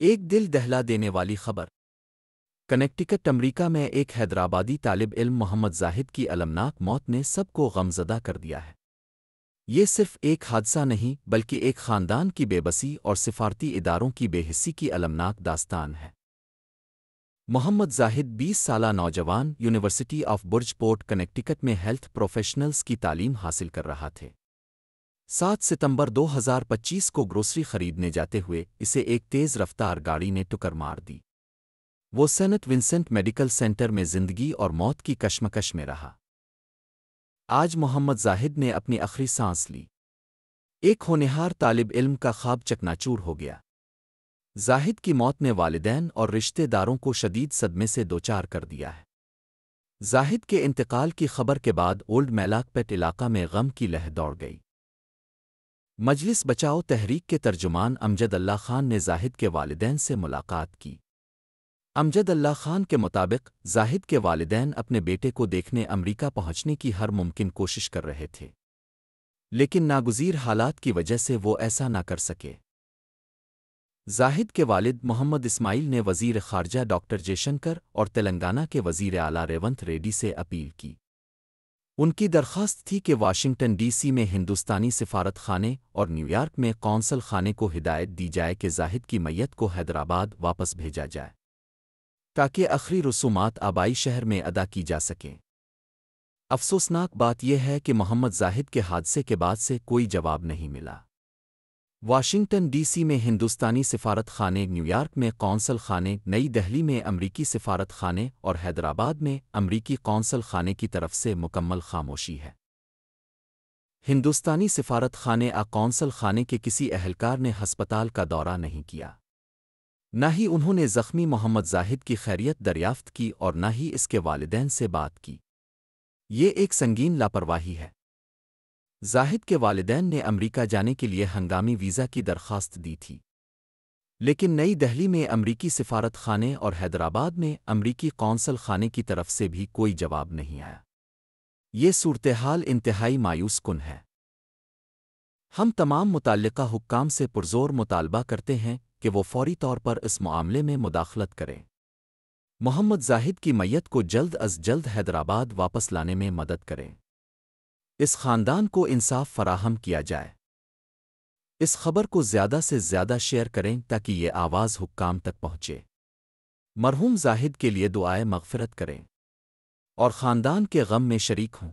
ایک دل دہلا دینے والی خبر۔ کنیکٹیکٹ امریکہ میں ایک حیدرآبادی طالب علم محمد زاہد کی المناک موت نے سب کو غمزدہ کر دیا ہے۔ یہ صرف ایک حادثہ نہیں بلکہ ایک خاندان کی بے بسی اور سفارتی اداروں کی بے حسی کی المناک داستان ہے۔ محمد زاہد 20 سالہ نوجوان university of bridge port Connecticut میں ہیلتھ پروفیشنلز کی تعلیم حاصل کر رہا تھے۔ 7 ستمبر 2025 کو گروسری خریدنے جاتے ہوئے اسے ایک تیز رفتار گاڑی نے ٹکر مار دی۔ وہ سینٹ ونسنٹ میڈیکل سینٹر میں زندگی اور موت کی کشمکش میں رہا۔ آج محمد زاہد نے اپنی آخری سانس لی۔ ایک ہونہار طالب علم کا خواب چکناچور ہو گیا۔ زاہد کی موت نے والدین اور رشتہ داروں کو شدید صدمے سے دوچار کر دیا ہے۔ زاہد کے انتقال کی خبر کے بعد اولڈ میلاک پیٹ علاقہ میں غم کی لہر دوڑ گئی۔ مجلس بچاؤ تحریک کے ترجمان امجد اللہ خان نے زاہد کے والدین سے ملاقات کی۔ امجد اللہ خان کے مطابق زاہد کے والدین اپنے بیٹے کو دیکھنے امریکہ پہنچنے کی ہر ممکن کوشش کر رہے تھے، لیکن ناگزیر حالات کی وجہ سے وہ ایسا نہ کر سکے۔ زاہد کے والد محمد اسماعیل نے وزیر خارجہ ڈاکٹر جے شنکر اور تلنگانہ کے وزیر اعلیٰ ریونت ریڈی سے اپیل کی۔ ان کی درخواست تھی کہ واشنگٹن ڈی سی میں ہندوستانی سفارت خانے اور نیو یارک میں قونصل خانے کو ہدایت دی جائے کہ زاہد کی میت کو حیدرآباد واپس بھیجا جائے، تاکہ آخری رسومات آبائی شہر میں ادا کی جا سکیں۔ افسوسناک بات یہ ہے کہ محمد زاہد کے حادثے کے بعد سے کوئی جواب نہیں ملا۔ واشنگٹن ڈی سی میں ہندوستانی سفارت خانے، نیو یارک میں قونصل خانے، نئی دہلی میں امریکی سفارت خانے اور حیدرآباد میں امریکی قونصل خانے کی طرف سے مکمل خاموشی ہے۔ ہندوستانی سفارت خانے قونصل خانے کے کسی اہلکار نے ہسپتال کا دورہ نہیں کیا، نہ ہی انہوں نے زخمی محمد زاہد کی خیریت دریافت کی اور نہ ہی اس کے والدین سے بات کی۔ یہ ایک سنگین لاپرواہی ہے۔ زاہد کے والدین نے امریکہ جانے کے لیے ہنگامی ویزا کی درخواست دی تھی، لیکن نئی دہلی میں امریکی سفارت خانے اور حیدرآباد میں امریکی قونصل خانے کی طرف سے بھی کوئی جواب نہیں آیا۔ یہ صورتحال انتہائی مایوس کن ہے۔ ہم تمام متعلقہ حکام سے پرزور مطالبہ کرتے ہیں کہ وہ فوری طور پر اس معاملے میں مداخلت کریں۔ محمد زاہد کی میت کو جلد از جلد حیدرآباد واپس لانے میں مدد کریں۔ اس خاندان کو انصاف فراہم کیا جائے۔ اس خبر کو زیادہ سے زیادہ شیئر کریں تاکہ یہ آواز حکام تک پہنچے۔ مرحوم زاہد کے لیے دعائے مغفرت کریں اور خاندان کے غم میں شریک ہوں۔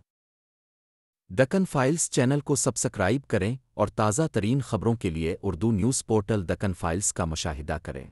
دکن فائلز چینل کو سبسکرائب کریں اور تازہ ترین خبروں کے لیے Urdu news portal Deccan files کا مشاہدہ کریں۔